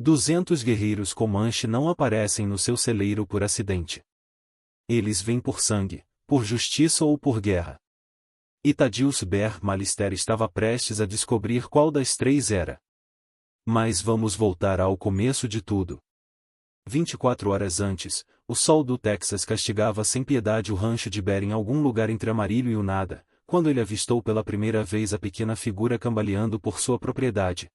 200 guerreiros Comanche não aparecem no seu celeiro por acidente. Eles vêm por sangue, por justiça ou por guerra. E Thaddeus Bear Malister estava prestes a descobrir qual das três era. Mas vamos voltar ao começo de tudo. 24 horas antes, o sol do Texas castigava sem piedade o rancho de Bear em algum lugar entre Amarillo e o nada, quando ele avistou pela primeira vez a pequena figura cambaleando por sua propriedade.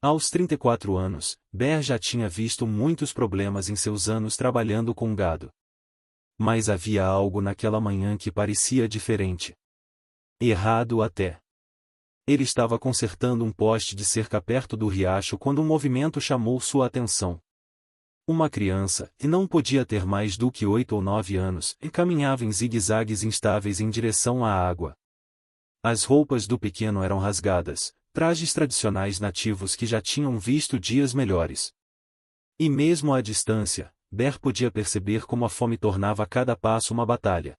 Aos 34 anos, Bear já tinha visto muitos problemas em seus anos trabalhando com gado. Mas havia algo naquela manhã que parecia diferente. Errado até. Ele estava consertando um poste de cerca perto do riacho quando um movimento chamou sua atenção. Uma criança, que não podia ter mais do que 8 ou 9 anos, caminhava em zigue-zagues instáveis em direção à água. As roupas do pequeno eram rasgadas, trajes tradicionais nativos que já tinham visto dias melhores. E mesmo à distância, Bear podia perceber como a fome tornava cada passo uma batalha.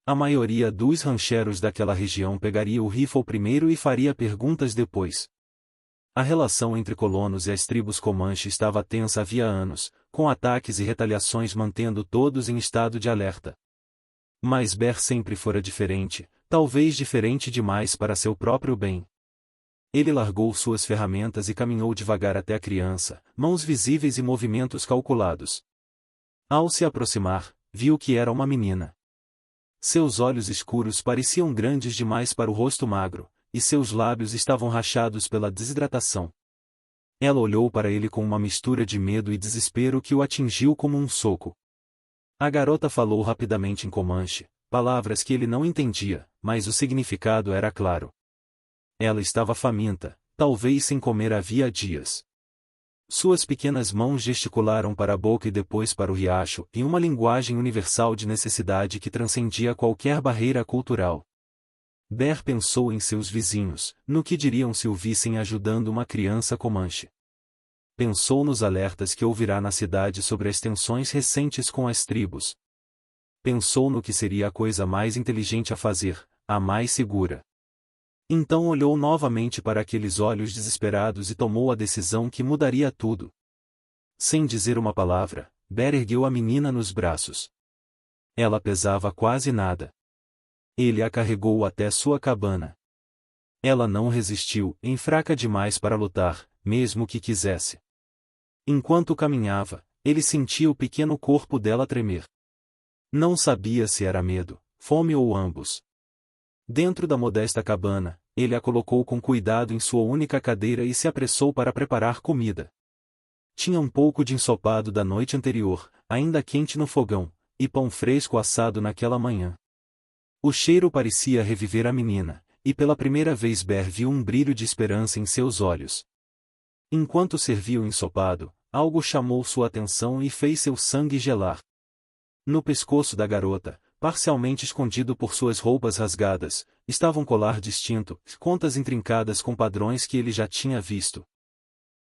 A maioria dos rancheros daquela região pegaria o rifle primeiro e faria perguntas depois. A relação entre colonos e as tribos Comanche estava tensa havia anos, com ataques e retaliações mantendo todos em estado de alerta. Mas Bear sempre fora diferente, talvez diferente demais para seu próprio bem. Ele largou suas ferramentas e caminhou devagar até a criança, mãos visíveis e movimentos calculados. Ao se aproximar, viu que era uma menina. Seus olhos escuros pareciam grandes demais para o rosto magro, e seus lábios estavam rachados pela desidratação. Ela olhou para ele com uma mistura de medo e desespero que o atingiu como um soco. A garota falou rapidamente em Comanche, palavras que ele não entendia, mas o significado era claro. Ela estava faminta, talvez sem comer havia dias. Suas pequenas mãos gesticularam para a boca e depois para o riacho, em uma linguagem universal de necessidade que transcendia qualquer barreira cultural. Bear pensou em seus vizinhos, no que diriam se o vissem ajudando uma criança Comanche. Pensou nos alertas que ouvirá na cidade sobre as tensões recentes com as tribos. Pensou no que seria a coisa mais inteligente a fazer, a mais segura. Então olhou novamente para aqueles olhos desesperados e tomou a decisão que mudaria tudo. Sem dizer uma palavra, Bear ergueu a menina nos braços. Ela pesava quase nada. Ele a carregou até sua cabana. Ela não resistiu, fraca demais para lutar, mesmo que quisesse. Enquanto caminhava, ele sentia o pequeno corpo dela tremer. Não sabia se era medo, fome ou ambos. Dentro da modesta cabana, ele a colocou com cuidado em sua única cadeira e se apressou para preparar comida. Tinha um pouco de ensopado da noite anterior, ainda quente no fogão, e pão fresco assado naquela manhã. O cheiro parecia reviver a menina, e pela primeira vez Bear viu um brilho de esperança em seus olhos. Enquanto servia o ensopado, algo chamou sua atenção e fez seu sangue gelar. No pescoço da garota, parcialmente escondido por suas roupas rasgadas, estava um colar distinto, contas intrincadas com padrões que ele já tinha visto.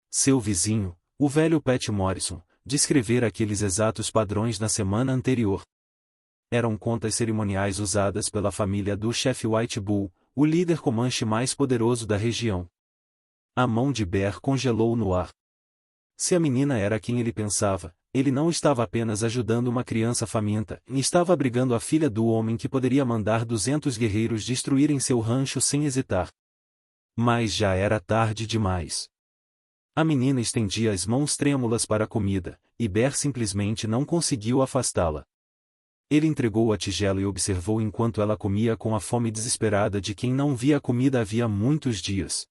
Seu vizinho, o velho Pat Morrison, descrevera aqueles exatos padrões na semana anterior. Eram contas cerimoniais usadas pela família do chefe White Bull, o líder Comanche mais poderoso da região. A mão de Bear congelou no ar. Se a menina era quem ele pensava, ele não estava apenas ajudando uma criança faminta, estava abrigando a filha do homem que poderia mandar 200 guerreiros destruírem seu rancho sem hesitar. Mas já era tarde demais. A menina estendia as mãos trêmulas para a comida, e Bear simplesmente não conseguiu afastá-la. Ele entregou a tigela e observou enquanto ela comia com a fome desesperada de quem não via comida havia muitos dias.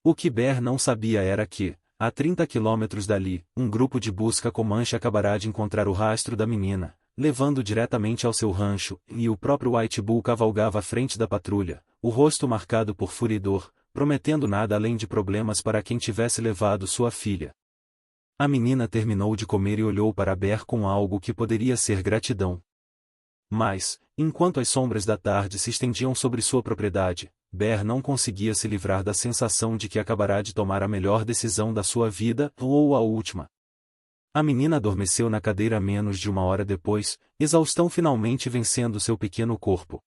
O que Bear não sabia era que, a 30 quilômetros dali, um grupo de busca Comanche acabará de encontrar o rastro da menina, levando diretamente ao seu rancho, e o próprio White Bull cavalgava à frente da patrulha, o rosto marcado por fúria e dor, prometendo nada além de problemas para quem tivesse levado sua filha. A menina terminou de comer e olhou para Bear com algo que poderia ser gratidão. Mas, enquanto as sombras da tarde se estendiam sobre sua propriedade, Bear não conseguia se livrar da sensação de que acabará de tomar a melhor decisão da sua vida, ou a última. A menina adormeceu na cadeira menos de uma hora depois, exaustão finalmente vencendo seu pequeno corpo.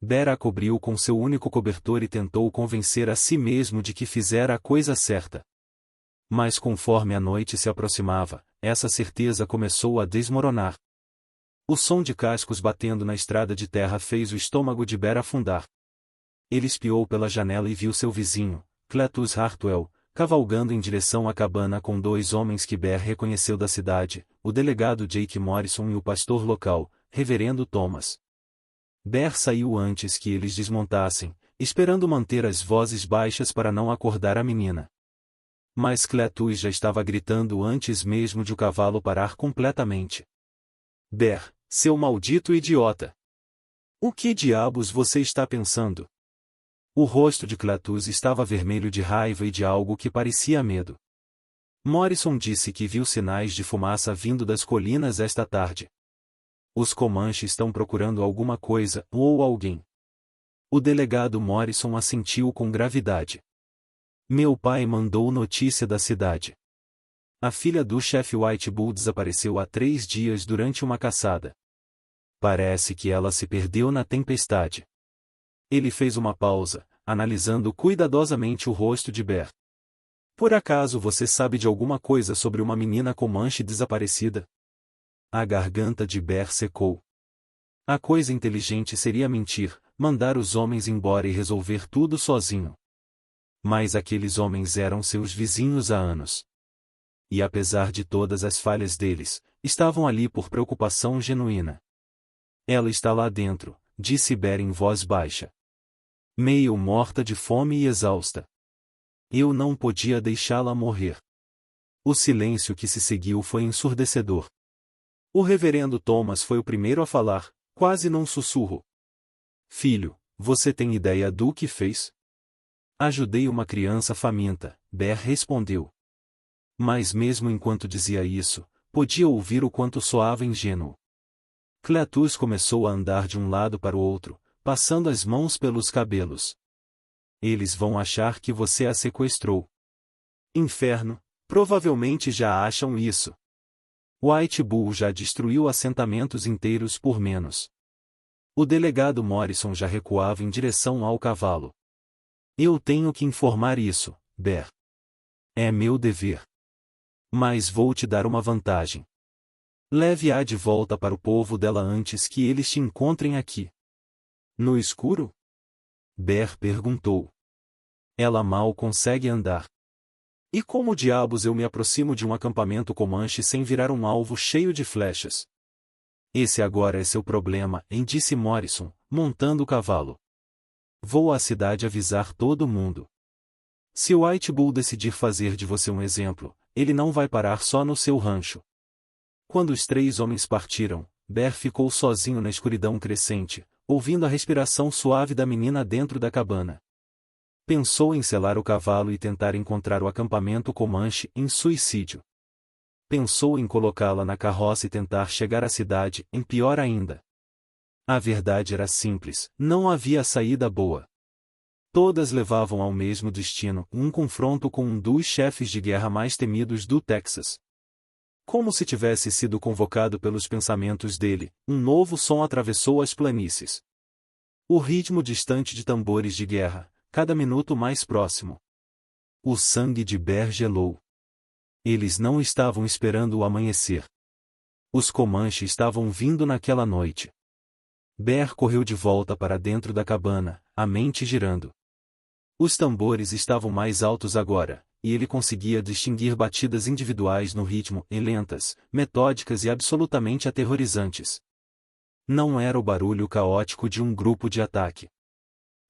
Bear a cobriu com seu único cobertor e tentou convencer a si mesmo de que fizera a coisa certa. Mas conforme a noite se aproximava, essa certeza começou a desmoronar. O som de cascos batendo na estrada de terra fez o estômago de Bear afundar. Ele espiou pela janela e viu seu vizinho, Cletus Hartwell, cavalgando em direção à cabana com dois homens que Bear reconheceu da cidade, o delegado Jake Morrison e o pastor local, reverendo Thomas. Bear saiu antes que eles desmontassem, esperando manter as vozes baixas para não acordar a menina. Mas Cletus já estava gritando antes mesmo de o cavalo parar completamente. Bear, seu maldito idiota! O que diabos você está pensando? O rosto de Cletus estava vermelho de raiva e de algo que parecia medo. Morrison disse que viu sinais de fumaça vindo das colinas esta tarde. Os Comanches estão procurando alguma coisa ou alguém. O delegado Morrison assentiu com gravidade. Meu pai mandou notícia da cidade. A filha do chefe White Bull desapareceu há 3 dias durante uma caçada. Parece que ela se perdeu na tempestade. Ele fez uma pausa, analisando cuidadosamente o rosto de Bear. Por acaso você sabe de alguma coisa sobre uma menina Comanche desaparecida? A garganta de Bear secou. A coisa inteligente seria mentir, mandar os homens embora e resolver tudo sozinho. Mas aqueles homens eram seus vizinhos há anos. E apesar de todas as falhas deles, estavam ali por preocupação genuína. Ela está lá dentro, disse Bear em voz baixa. Meio morta de fome e exausta. Eu não podia deixá-la morrer. O silêncio que se seguiu foi ensurdecedor. O reverendo Thomas foi o primeiro a falar, quase num sussurro. Filho, você tem ideia do que fez? Ajudei uma criança faminta, Bear respondeu. Mas mesmo enquanto dizia isso, podia ouvir o quanto soava ingênuo. Cletus começou a andar de um lado para o outro, passando as mãos pelos cabelos. Eles vão achar que você a sequestrou. Inferno, provavelmente já acham isso. White Bull já destruiu assentamentos inteiros por menos. O delegado Morrison já recuava em direção ao cavalo. Eu tenho que informar isso, Bear. É meu dever. Mas vou te dar uma vantagem. Leve-a de volta para o povo dela antes que eles te encontrem aqui. No escuro? Bear perguntou. Ela mal consegue andar. E como diabos eu me aproximo de um acampamento Comanche sem virar um alvo cheio de flechas? Esse agora é seu problema, disse Morrison, montando o cavalo. Vou à cidade avisar todo mundo. Se o White Bull decidir fazer de você um exemplo, ele não vai parar só no seu rancho. Quando os 3 homens partiram, Bear ficou sozinho na escuridão crescente, ouvindo a respiração suave da menina dentro da cabana. Pensou em selar o cavalo e tentar encontrar o acampamento Comanche em suicídio. Pensou em colocá-la na carroça e tentar chegar à cidade, em pior ainda. A verdade era simples, não havia saída boa. Todas levavam ao mesmo destino, um confronto com um dos chefes de guerra mais temidos do Texas. Como se tivesse sido convocado pelos pensamentos dele, um novo som atravessou as planícies. O ritmo distante de tambores de guerra, cada minuto mais próximo. O sangue de Bear gelou. Eles não estavam esperando o amanhecer. Os Comanche estavam vindo naquela noite. Bear correu de volta para dentro da cabana, a mente girando. Os tambores estavam mais altos agora, e ele conseguia distinguir batidas individuais no ritmo, lentas, metódicas e absolutamente aterrorizantes. Não era o barulho caótico de um grupo de ataque.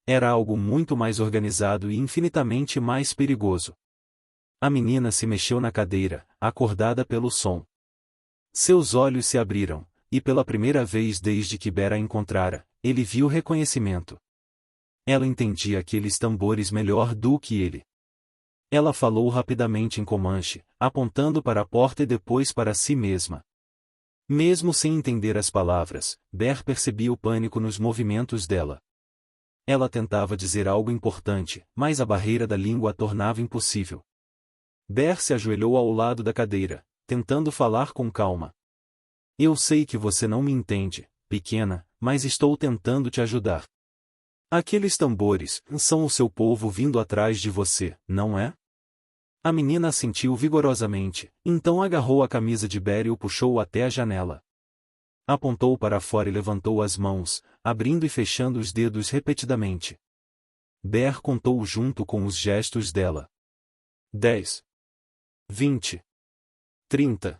Era algo muito mais organizado e infinitamente mais perigoso. A menina se mexeu na cadeira, acordada pelo som. Seus olhos se abriram, e pela primeira vez desde que Bear a encontrara, ele viu reconhecimento. Ela entendia aqueles tambores melhor do que ele. Ela falou rapidamente em Comanche, apontando para a porta e depois para si mesma. Mesmo sem entender as palavras, Bear percebia o pânico nos movimentos dela. Ela tentava dizer algo importante, mas a barreira da língua a tornava impossível. Bear se ajoelhou ao lado da cadeira, tentando falar com calma. Eu sei que você não me entende, pequena, mas estou tentando te ajudar. Aqueles tambores são o seu povo vindo atrás de você, não é? A menina assentiu vigorosamente, então agarrou a camisa de Bear e o puxou até a janela. Apontou para fora e levantou as mãos, abrindo e fechando os dedos repetidamente. Bear contou junto com os gestos dela. 10. 20. 30.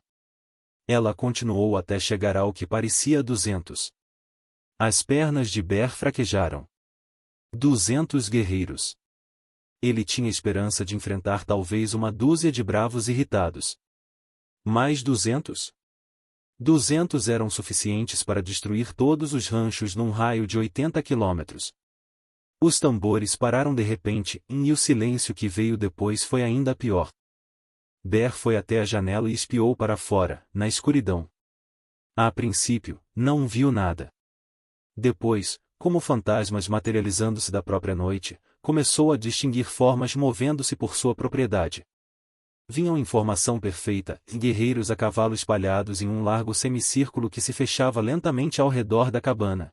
Ela continuou até chegar ao que parecia 200. As pernas de Bear fraquejaram. 200 guerreiros. Ele tinha esperança de enfrentar talvez uma dúzia de bravos irritados. Mais 200? 200 eram suficientes para destruir todos os ranchos num raio de 80 quilômetros. Os tambores pararam de repente, e o silêncio que veio depois foi ainda pior. Bear foi até a janela e espiou para fora, na escuridão. A princípio, não viu nada. Depois, como fantasmas materializando-se da própria noite, começou a distinguir formas movendo-se por sua propriedade. Vinham em formação perfeita, guerreiros a cavalo espalhados em um largo semicírculo que se fechava lentamente ao redor da cabana.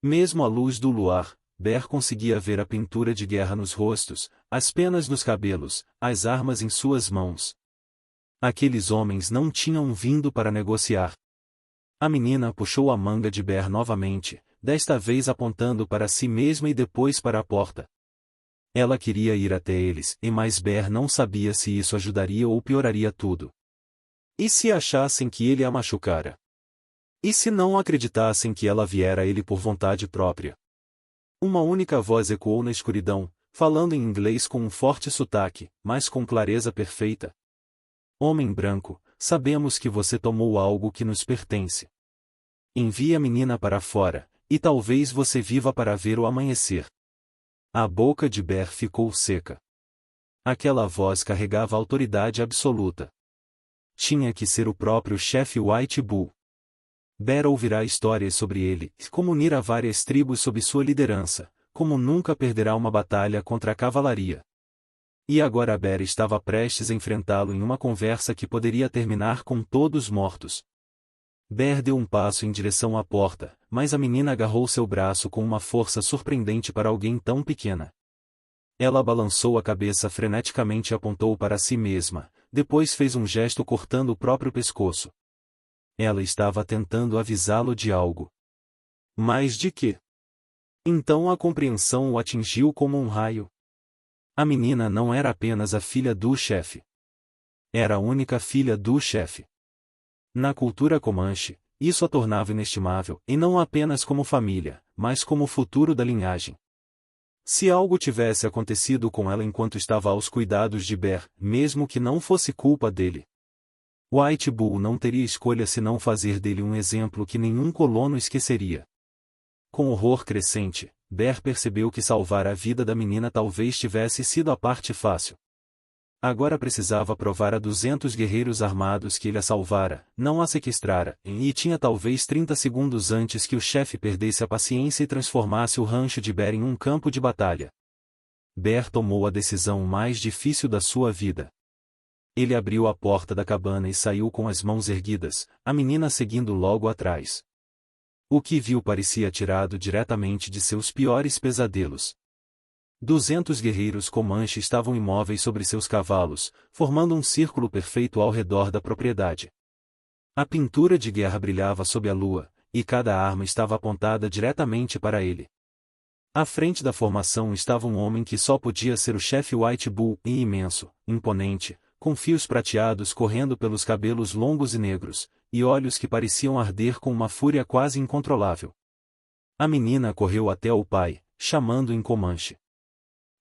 Mesmo à luz do luar, Bear conseguia ver a pintura de guerra nos rostos, as penas nos cabelos, as armas em suas mãos. Aqueles homens não tinham vindo para negociar. A menina puxou a manga de Bear novamente, desta vez apontando para si mesma e depois para a porta. Ela queria ir até eles, mas Bear não sabia se isso ajudaria ou pioraria tudo. E se achassem que ele a machucara? E se não acreditassem que ela viera a ele por vontade própria? Uma única voz ecoou na escuridão, falando em inglês com um forte sotaque, mas com clareza perfeita. Homem branco, sabemos que você tomou algo que nos pertence. Envie a menina para fora, e talvez você viva para ver o amanhecer. A boca de Bear ficou seca. Aquela voz carregava autoridade absoluta. Tinha que ser o próprio chefe White Bull. Bear ouvirá histórias sobre ele, como unir a várias tribos sob sua liderança, como nunca perderá uma batalha contra a cavalaria. E agora Bear estava prestes a enfrentá-lo em uma conversa que poderia terminar com todos mortos. Bear deu um passo em direção à porta, mas a menina agarrou seu braço com uma força surpreendente para alguém tão pequena. Ela balançou a cabeça freneticamente e apontou para si mesma, depois fez um gesto cortando o próprio pescoço. Ela estava tentando avisá-lo de algo. Mas de quê? Então a compreensão o atingiu como um raio. A menina não era apenas a filha do chefe. Era a única filha do chefe. Na cultura Comanche, isso a tornava inestimável, e não apenas como família, mas como o futuro da linhagem. Se algo tivesse acontecido com ela enquanto estava aos cuidados de Bear, mesmo que não fosse culpa dele, White Bull não teria escolha senão fazer dele um exemplo que nenhum colono esqueceria. Com horror crescente, Bear percebeu que salvar a vida da menina talvez tivesse sido a parte fácil. Agora precisava provar a 200 guerreiros armados que ele a salvara, não a sequestrara, e tinha talvez 30 segundos antes que o chefe perdesse a paciência e transformasse o rancho de Bear em um campo de batalha. Bear tomou a decisão mais difícil da sua vida. Ele abriu a porta da cabana e saiu com as mãos erguidas, a menina seguindo logo atrás. O que viu parecia tirado diretamente de seus piores pesadelos. 200 guerreiros Comanche estavam imóveis sobre seus cavalos, formando um círculo perfeito ao redor da propriedade. A pintura de guerra brilhava sob a lua, e cada arma estava apontada diretamente para ele. À frente da formação estava um homem que só podia ser o chefe White Bull, e imenso, imponente, com fios prateados correndo pelos cabelos longos e negros, e olhos que pareciam arder com uma fúria quase incontrolável. A menina correu até o pai, chamando em Comanche.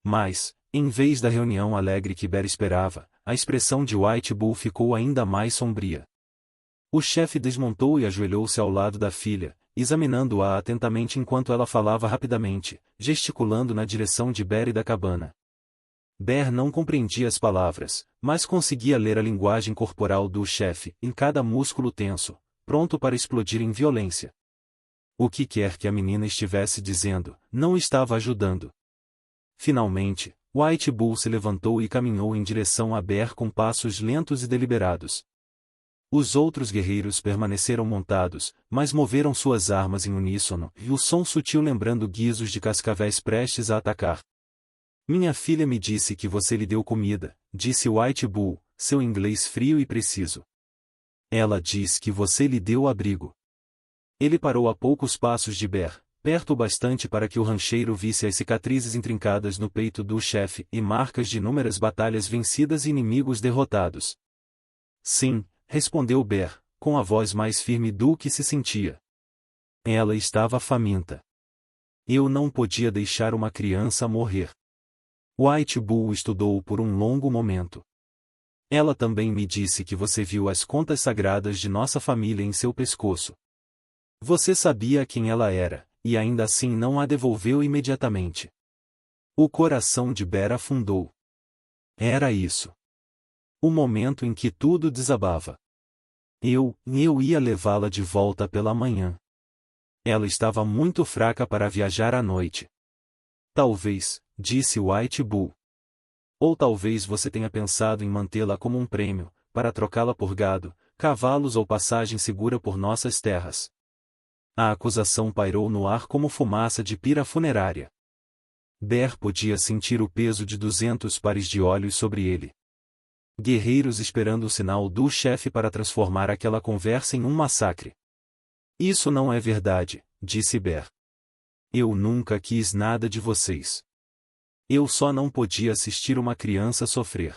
Mas, em vez da reunião alegre que Bear esperava, a expressão de White Bull ficou ainda mais sombria. O chefe desmontou e ajoelhou-se ao lado da filha, examinando-a atentamente enquanto ela falava rapidamente, gesticulando na direção de Bear e da cabana. Bear não compreendia as palavras, mas conseguia ler a linguagem corporal do chefe, em cada músculo tenso, pronto para explodir em violência. O que quer que a menina estivesse dizendo, não estava ajudando. Finalmente, White Bull se levantou e caminhou em direção a Bear com passos lentos e deliberados. Os outros guerreiros permaneceram montados, mas moveram suas armas em uníssono, e o som sutil lembrando guizos de cascavéis prestes a atacar. Minha filha me disse que você lhe deu comida, disse White Bull, seu inglês frio e preciso. Ela diz que você lhe deu abrigo. Ele parou a poucos passos de Bear, perto o bastante para que o rancheiro visse as cicatrizes intrincadas no peito do chefe e marcas de inúmeras batalhas vencidas e inimigos derrotados. Sim, respondeu Bear, com a voz mais firme do que se sentia. Ela estava faminta. Eu não podia deixar uma criança morrer. White Bull estudou por um longo momento. Ela também me disse que você viu as contas sagradas de nossa família em seu pescoço. Você sabia quem ela era, e ainda assim não a devolveu imediatamente. O coração de Bear afundou. Era isso. O momento em que tudo desabava. Eu ia levá-la de volta pela manhã. Ela estava muito fraca para viajar à noite. Talvez, disse White Bull. Ou talvez você tenha pensado em mantê-la como um prêmio, para trocá-la por gado, cavalos ou passagem segura por nossas terras. A acusação pairou no ar como fumaça de pira funerária. Bear podia sentir o peso de 200 pares de olhos sobre ele. Guerreiros esperando o sinal do chefe para transformar aquela conversa em um massacre. Isso não é verdade, disse Bear. Eu nunca quis nada de vocês. Eu só não podia assistir uma criança sofrer.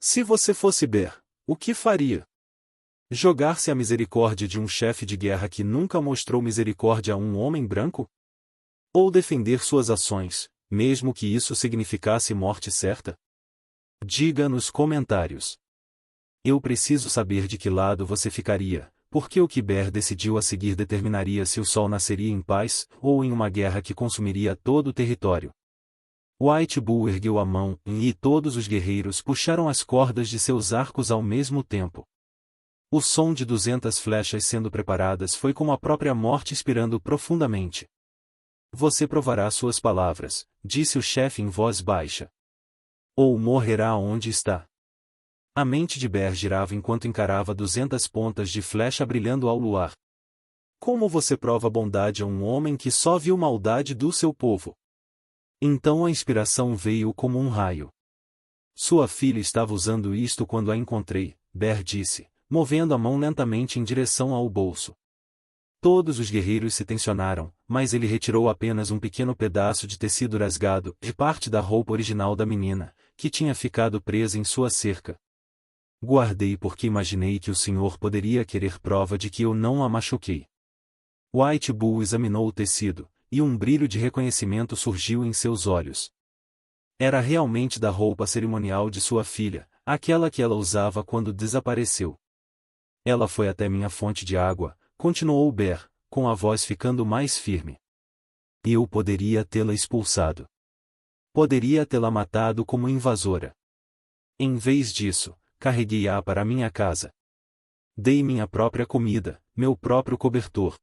Se você fosse Bear, o que faria? Jogar-se à misericórdia de um chefe de guerra que nunca mostrou misericórdia a um homem branco? Ou defender suas ações, mesmo que isso significasse morte certa? Diga nos comentários. Eu preciso saber de que lado você ficaria, porque o que Bear decidiu a seguir determinaria se o sol nasceria em paz ou em uma guerra que consumiria todo o território. White Bull ergueu a mão, e todos os guerreiros puxaram as cordas de seus arcos ao mesmo tempo. O som de 200 flechas sendo preparadas foi como a própria morte expirando profundamente. Você provará suas palavras, disse o chefe em voz baixa. Ou morrerá onde está. A mente de Bear girava enquanto encarava 200 pontas de flecha brilhando ao luar. Como você prova bondade a um homem que só viu maldade do seu povo? Então a inspiração veio como um raio. Sua filha estava usando isto quando a encontrei, Bear disse, movendo a mão lentamente em direção ao bolso. Todos os guerreiros se tensionaram, mas ele retirou apenas um pequeno pedaço de tecido rasgado e parte da roupa original da menina, que tinha ficado presa em sua cerca. Guardei porque imaginei que o senhor poderia querer prova de que eu não a machuquei. White Bull examinou o tecido, e um brilho de reconhecimento surgiu em seus olhos. Era realmente da roupa cerimonial de sua filha, aquela que ela usava quando desapareceu. Ela foi até minha fonte de água, continuou Bear, com a voz ficando mais firme. Eu poderia tê-la expulsado. Poderia tê-la matado como invasora. Em vez disso, carreguei-a para minha casa. Dei minha própria comida, meu próprio cobertor.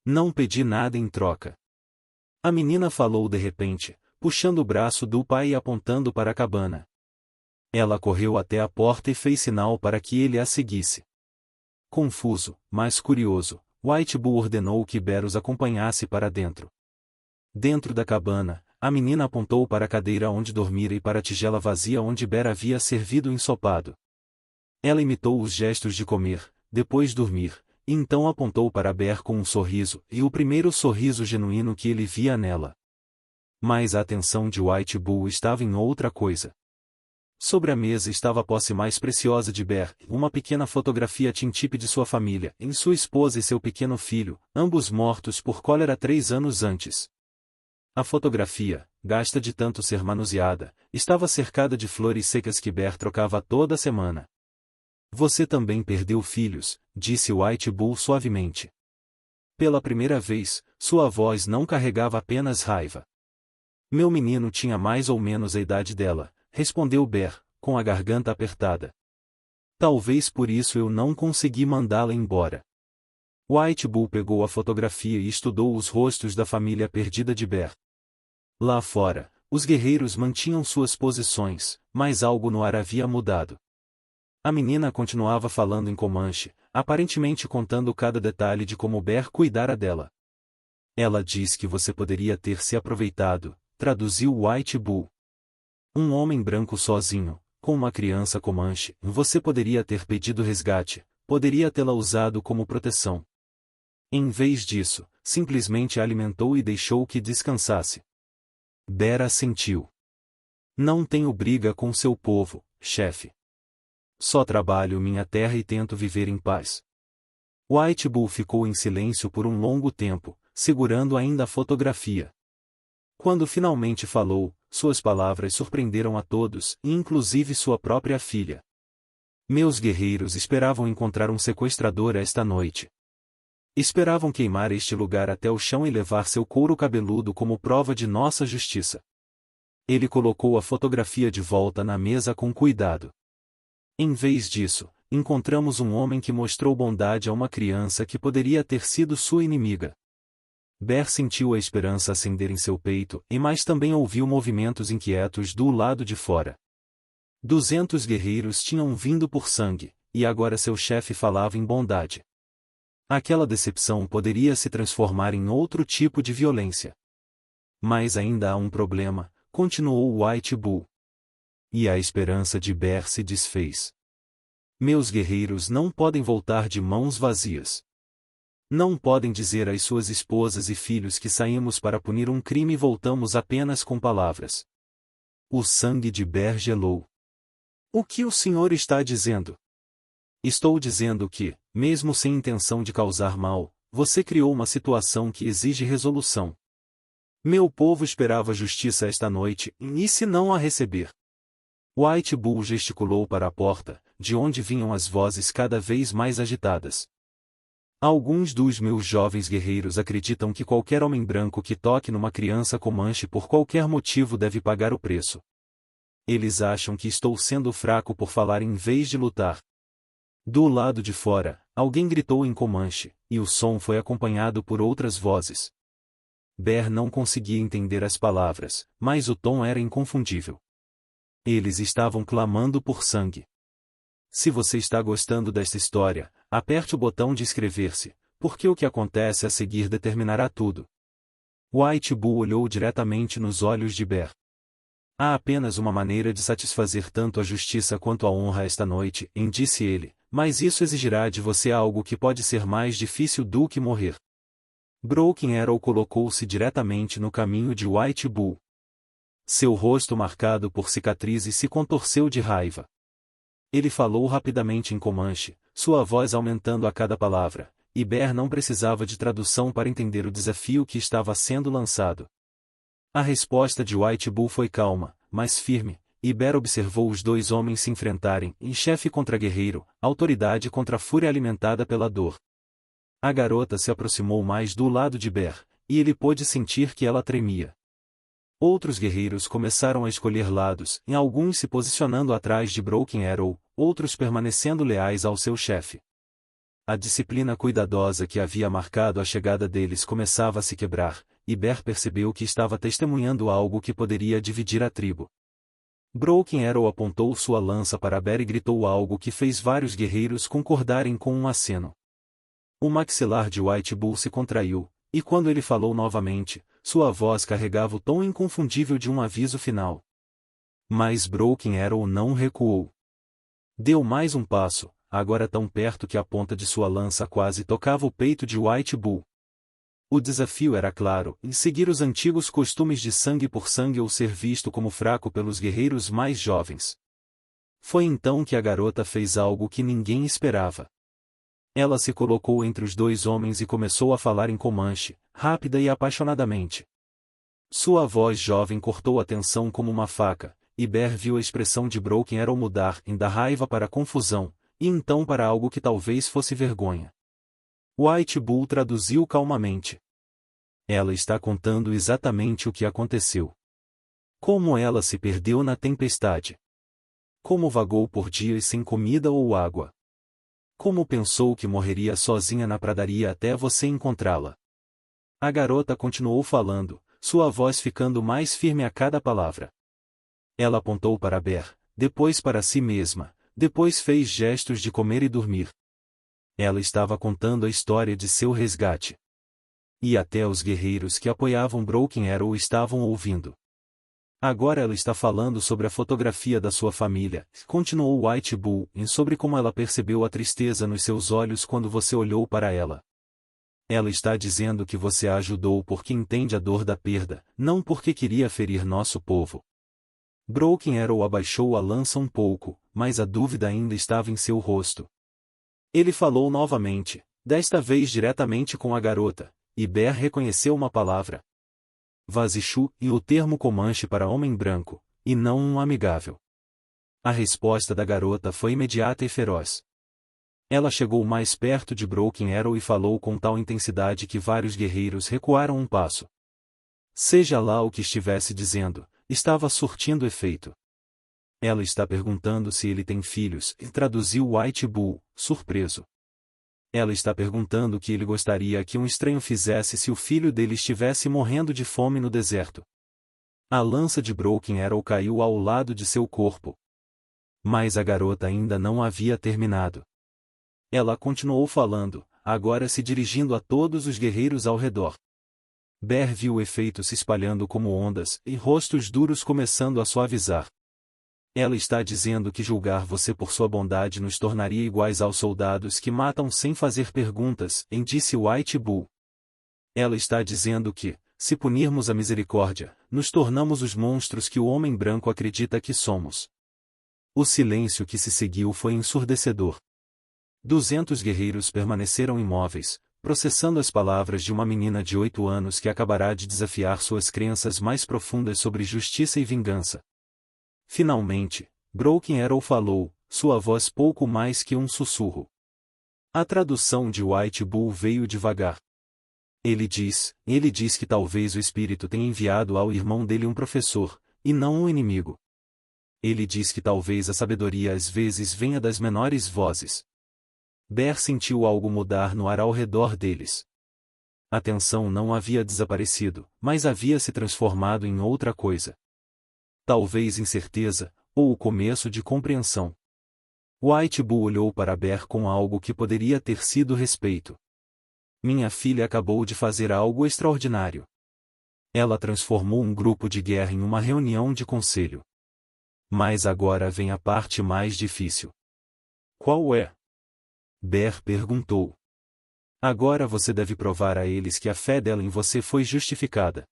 Não pedi nada em troca. A menina falou de repente, puxando o braço do pai e apontando para a cabana. Ela correu até a porta e fez sinal para que ele a seguisse. Confuso, mas curioso, White Bull ordenou que Bear os acompanhasse para dentro. Dentro da cabana, a menina apontou para a cadeira onde dormira e para a tigela vazia onde Bear havia servido o ensopado. Ela imitou os gestos de comer, depois dormir, e então apontou para Bear com um sorriso, e o primeiro sorriso genuíno que ele via nela. Mas a atenção de White Bull estava em outra coisa. Sobre a mesa estava a posse mais preciosa de Bear, uma pequena fotografia tintipe de sua família, em sua esposa e seu pequeno filho, ambos mortos por cólera 3 anos antes. A fotografia, gasta de tanto ser manuseada, estava cercada de flores secas que Bear trocava toda semana. Você também perdeu filhos, disse White Bull suavemente. Pela primeira vez, sua voz não carregava apenas raiva. Meu menino tinha mais ou menos a idade dela, respondeu Bear, com a garganta apertada. Talvez por isso eu não consegui mandá-la embora. White Bull pegou a fotografia e estudou os rostos da família perdida de Bear. Lá fora, os guerreiros mantinham suas posições, mas algo no ar havia mudado. A menina continuava falando em Comanche, aparentemente contando cada detalhe de como Bear cuidara dela. Ela diz que você poderia ter se aproveitado, traduziu White Bull. Um homem branco sozinho, com uma criança Comanche, você poderia ter pedido resgate, poderia tê-la usado como proteção. Em vez disso, simplesmente a alimentou e deixou que descansasse. Bear assentiu. Não tenho briga com seu povo, chefe. Só trabalho minha terra e tento viver em paz. White Bull ficou em silêncio por um longo tempo, segurando ainda a fotografia. Quando finalmente falou, suas palavras surpreenderam a todos, inclusive sua própria filha. Meus guerreiros esperavam encontrar um sequestrador esta noite. Esperavam queimar este lugar até o chão e levar seu couro cabeludo como prova de nossa justiça. Ele colocou a fotografia de volta na mesa com cuidado. Em vez disso, encontramos um homem que mostrou bondade a uma criança que poderia ter sido sua inimiga. Bear sentiu a esperança acender em seu peito, mas também ouviu movimentos inquietos do lado de fora. 200 guerreiros tinham vindo por sangue, e agora seu chefe falava em bondade. Aquela decepção poderia se transformar em outro tipo de violência. Mas ainda há um problema, continuou White Bull. E a esperança de Bear se desfez. Meus guerreiros não podem voltar de mãos vazias. Não podem dizer às suas esposas e filhos que saímos para punir um crime e voltamos apenas com palavras. O sangue de Bear gelou. O que o senhor está dizendo? Estou dizendo que, mesmo sem intenção de causar mal, você criou uma situação que exige resolução. Meu povo esperava justiça esta noite, e se não a receber? White Bull gesticulou para a porta, de onde vinham as vozes cada vez mais agitadas. Alguns dos meus jovens guerreiros acreditam que qualquer homem branco que toque numa criança Comanche por qualquer motivo deve pagar o preço. Eles acham que estou sendo fraco por falar em vez de lutar. Do lado de fora, alguém gritou em Comanche, e o som foi acompanhado por outras vozes. Bear não conseguia entender as palavras, mas o tom era inconfundível. Eles estavam clamando por sangue. Se você está gostando desta história, aperte o botão de inscrever-se, porque o que acontece a seguir determinará tudo. White Bull olhou diretamente nos olhos de Bear. Há apenas uma maneira de satisfazer tanto a justiça quanto a honra esta noite, disse ele, mas isso exigirá de você algo que pode ser mais difícil do que morrer. Broken Arrow colocou-se diretamente no caminho de White Bull. Seu rosto marcado por cicatrizes se contorceu de raiva. Ele falou rapidamente em Comanche, sua voz aumentando a cada palavra, e Bear não precisava de tradução para entender o desafio que estava sendo lançado. A resposta de White Bull foi calma, mas firme, e Bear observou os dois homens se enfrentarem, chefe contra guerreiro, autoridade contra fúria alimentada pela dor. A garota se aproximou mais do lado de Bear, e ele pôde sentir que ela tremia. Outros guerreiros começaram a escolher lados, alguns se posicionando atrás de Broken Arrow, outros permanecendo leais ao seu chefe. A disciplina cuidadosa que havia marcado a chegada deles começava a se quebrar, e Bear percebeu que estava testemunhando algo que poderia dividir a tribo. Broken Arrow apontou sua lança para Bear e gritou algo que fez vários guerreiros concordarem com um aceno. O maxilar de White Bull se contraiu, e quando ele falou novamente, sua voz carregava o tom inconfundível de um aviso final. Mas Broken Arrow não recuou. Deu mais um passo, agora tão perto que a ponta de sua lança quase tocava o peito de White Bull. O desafio era claro, seguir os antigos costumes de sangue por sangue ou ser visto como fraco pelos guerreiros mais jovens. Foi então que a garota fez algo que ninguém esperava. Ela se colocou entre os dois homens e começou a falar em Comanche, rápida e apaixonadamente. Sua voz jovem cortou a tensão como uma faca, e Bear viu a expressão de Broken Arrow mudar da raiva para a confusão, e então para algo que talvez fosse vergonha. White Bull traduziu calmamente. Ela está contando exatamente o que aconteceu. Como ela se perdeu na tempestade. Como vagou por dias sem comida ou água. Como pensou que morreria sozinha na pradaria até você encontrá-la. A garota continuou falando, sua voz ficando mais firme a cada palavra. Ela apontou para Bear, depois para si mesma, depois fez gestos de comer e dormir. Ela estava contando a história de seu resgate. E até os guerreiros que apoiavam Broken Arrow estavam ouvindo. Agora ela está falando sobre a fotografia da sua família, continuou White Bull, e sobre como ela percebeu a tristeza nos seus olhos quando você olhou para ela. Ela está dizendo que você a ajudou porque entende a dor da perda, não porque queria ferir nosso povo. Broken Arrow abaixou a lança um pouco, mas a dúvida ainda estava em seu rosto. Ele falou novamente, desta vez diretamente com a garota, e Bear reconheceu uma palavra. Vazichu, e o termo Comanche para homem branco, e não um amigável. A resposta da garota foi imediata e feroz. Ela chegou mais perto de Broken Arrow e falou com tal intensidade que vários guerreiros recuaram um passo. Seja lá o que estivesse dizendo, estava surtindo efeito. Ela está perguntando se ele tem filhos, traduziu White Bull, surpreso. Ela está perguntando o que ele gostaria que um estranho fizesse se o filho dele estivesse morrendo de fome no deserto. A lança de Broken Arrow caiu ao lado de seu corpo. Mas a garota ainda não havia terminado. Ela continuou falando, agora se dirigindo a todos os guerreiros ao redor. Bear viu o efeito se espalhando como ondas, e rostos duros começando a suavizar. Ela está dizendo que julgar você por sua bondade nos tornaria iguais aos soldados que matam sem fazer perguntas, disse White Bull. Ela está dizendo que, se punirmos a misericórdia, nos tornamos os monstros que o homem branco acredita que somos. O silêncio que se seguiu foi ensurdecedor. 200 guerreiros permaneceram imóveis, processando as palavras de uma menina de 8 anos que acabará de desafiar suas crenças mais profundas sobre justiça e vingança. Finalmente, Broken Arrow falou, sua voz pouco mais que um sussurro. A tradução de White Bull veio devagar. Ele diz que talvez o espírito tenha enviado ao irmão dele um professor, e não um inimigo. Ele diz que talvez a sabedoria às vezes venha das menores vozes. Bear sentiu algo mudar no ar ao redor deles. A tensão não havia desaparecido, mas havia se transformado em outra coisa. Talvez incerteza, ou o começo de compreensão. White Bull olhou para Bear com algo que poderia ter sido respeito. Minha filha acabou de fazer algo extraordinário. Ela transformou um grupo de guerra em uma reunião de conselho. Mas agora vem a parte mais difícil. Qual é? Bear perguntou. Agora você deve provar a eles que a fé dela em você foi justificada.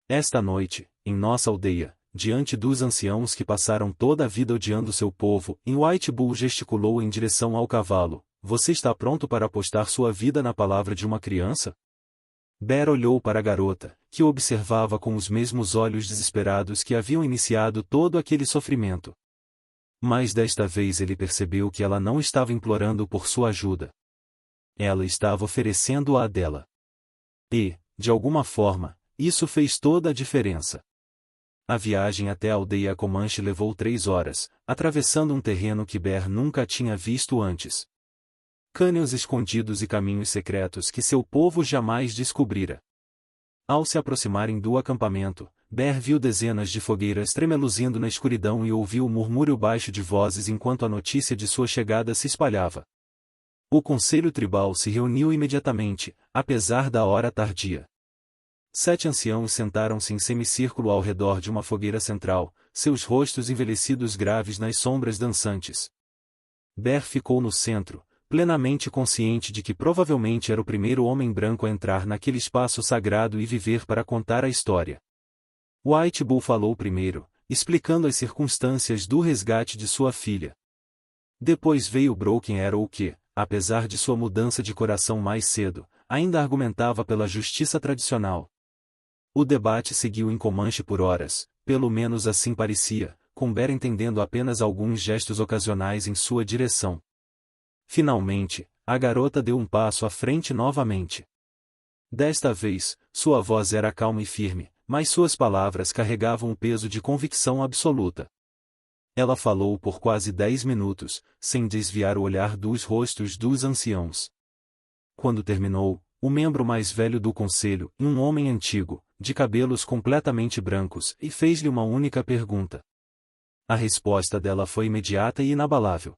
Esta noite, em nossa aldeia, diante dos anciãos que passaram toda a vida odiando seu povo, White Bull gesticulou em direção ao cavalo, você está pronto para apostar sua vida na palavra de uma criança? Bear olhou para a garota, que o observava com os mesmos olhos desesperados que haviam iniciado todo aquele sofrimento. Mas desta vez ele percebeu que ela não estava implorando por sua ajuda. Ela estava oferecendo a dela. E, de alguma forma, isso fez toda a diferença. A viagem até a aldeia Comanche levou 3 horas, atravessando um terreno que Bear nunca tinha visto antes. Cânions escondidos e caminhos secretos que seu povo jamais descobrira. Ao se aproximarem do acampamento, Bear viu dezenas de fogueiras tremeluzindo na escuridão e ouviu o murmúrio baixo de vozes enquanto a notícia de sua chegada se espalhava. O conselho tribal se reuniu imediatamente, apesar da hora tardia. 7 anciãos sentaram-se em semicírculo ao redor de uma fogueira central, seus rostos envelhecidos graves nas sombras dançantes. Bear ficou no centro, plenamente consciente de que provavelmente era o primeiro homem branco a entrar naquele espaço sagrado e viver para contar a história. White Bull falou primeiro, explicando as circunstâncias do resgate de sua filha. Depois veio Broken Arrow que, apesar de sua mudança de coração mais cedo, ainda argumentava pela justiça tradicional. O debate seguiu em Comanche por horas, pelo menos assim parecia, com Bear entendendo apenas alguns gestos ocasionais em sua direção. Finalmente, a garota deu um passo à frente novamente. Desta vez, sua voz era calma e firme, mas suas palavras carregavam um peso de convicção absoluta. Ela falou por quase 10 minutos, sem desviar o olhar dos rostos dos anciãos. Quando terminou, o membro mais velho do conselho, um homem antigo, de cabelos completamente brancos, e fez-lhe uma única pergunta. A resposta dela foi imediata e inabalável.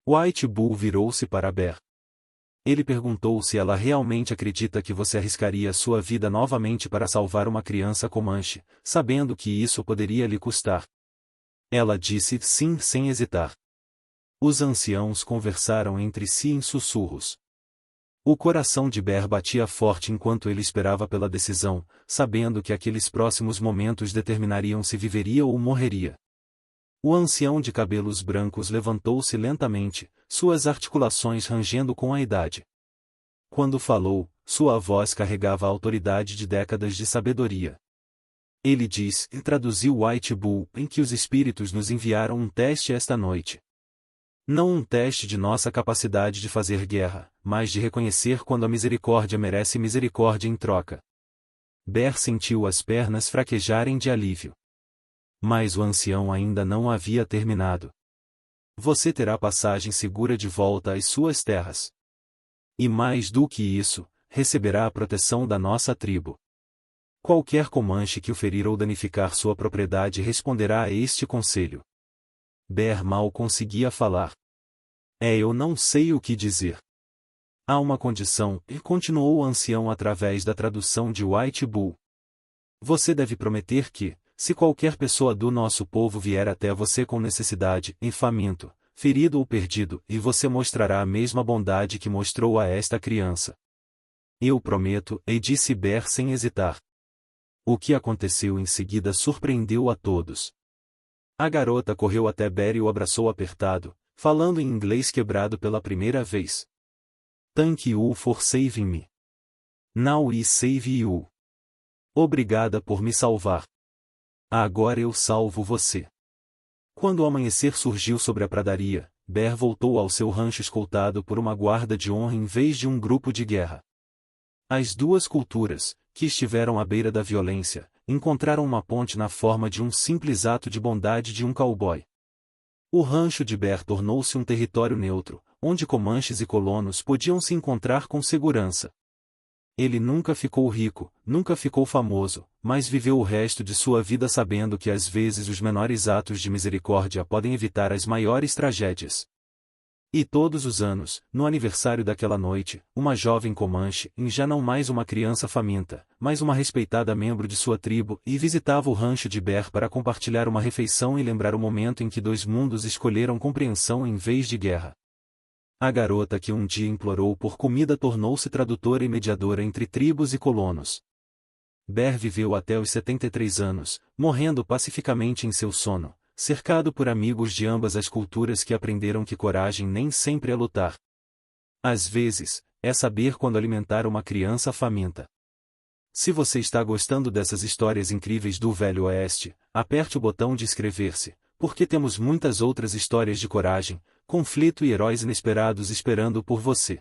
White Bull virou-se para Bear. Ele perguntou se ela realmente acredita que você arriscaria sua vida novamente para salvar uma criança Comanche, sabendo que isso poderia lhe custar. Ela disse sim sem hesitar. Os anciãos conversaram entre si em sussurros. O coração de Bear batia forte enquanto ele esperava pela decisão, sabendo que aqueles próximos momentos determinariam se viveria ou morreria. O ancião de cabelos brancos levantou-se lentamente, suas articulações rangendo com a idade. Quando falou, sua voz carregava a autoridade de décadas de sabedoria. Ele diz, e traduziu White Bull, em que os espíritos nos enviaram um teste esta noite. Não um teste de nossa capacidade de fazer guerra, mas de reconhecer quando a misericórdia merece misericórdia em troca. Bear sentiu as pernas fraquejarem de alívio. Mas o ancião ainda não havia terminado. Você terá passagem segura de volta às suas terras. E mais do que isso, receberá a proteção da nossa tribo. Qualquer Comanche que o ferir ou danificar sua propriedade responderá a este conselho. Bear mal conseguia falar. Eu não sei o que dizer. Há uma condição, e continuou o ancião através da tradução de White Bull. Você deve prometer que, se qualquer pessoa do nosso povo vier até você com necessidade, em faminto, ferido ou perdido, e você mostrará a mesma bondade que mostrou a esta criança. Eu prometo, e disse Bear sem hesitar. O que aconteceu em seguida surpreendeu a todos. A garota correu até Bear e o abraçou apertado, falando em inglês quebrado pela primeira vez. Thank you for saving me. Now I save you. Obrigada por me salvar. Agora eu salvo você. Quando o amanhecer surgiu sobre a pradaria, Bear voltou ao seu rancho escoltado por uma guarda de honra em vez de um grupo de guerra. As duas culturas, que estiveram à beira da violência, encontraram uma ponte na forma de um simples ato de bondade de um cowboy. O rancho de Bear tornou-se um território neutro, onde comanches e colonos podiam se encontrar com segurança. Ele nunca ficou rico, nunca ficou famoso, mas viveu o resto de sua vida sabendo que às vezes os menores atos de misericórdia podem evitar as maiores tragédias. E todos os anos, no aniversário daquela noite, uma jovem Comanche, já não mais uma criança faminta, mas uma respeitada membro de sua tribo, e visitava o rancho de Bear para compartilhar uma refeição e lembrar o momento em que dois mundos escolheram compreensão em vez de guerra. A garota que um dia implorou por comida tornou-se tradutora e mediadora entre tribos e colonos. Bear viveu até os 73 anos, morrendo pacificamente em seu sono, cercado por amigos de ambas as culturas que aprenderam que coragem nem sempre é lutar. Às vezes, é saber quando alimentar uma criança faminta. Se você está gostando dessas histórias incríveis do Velho Oeste, aperte o botão de inscrever-se, porque temos muitas outras histórias de coragem, conflito e heróis inesperados esperando por você.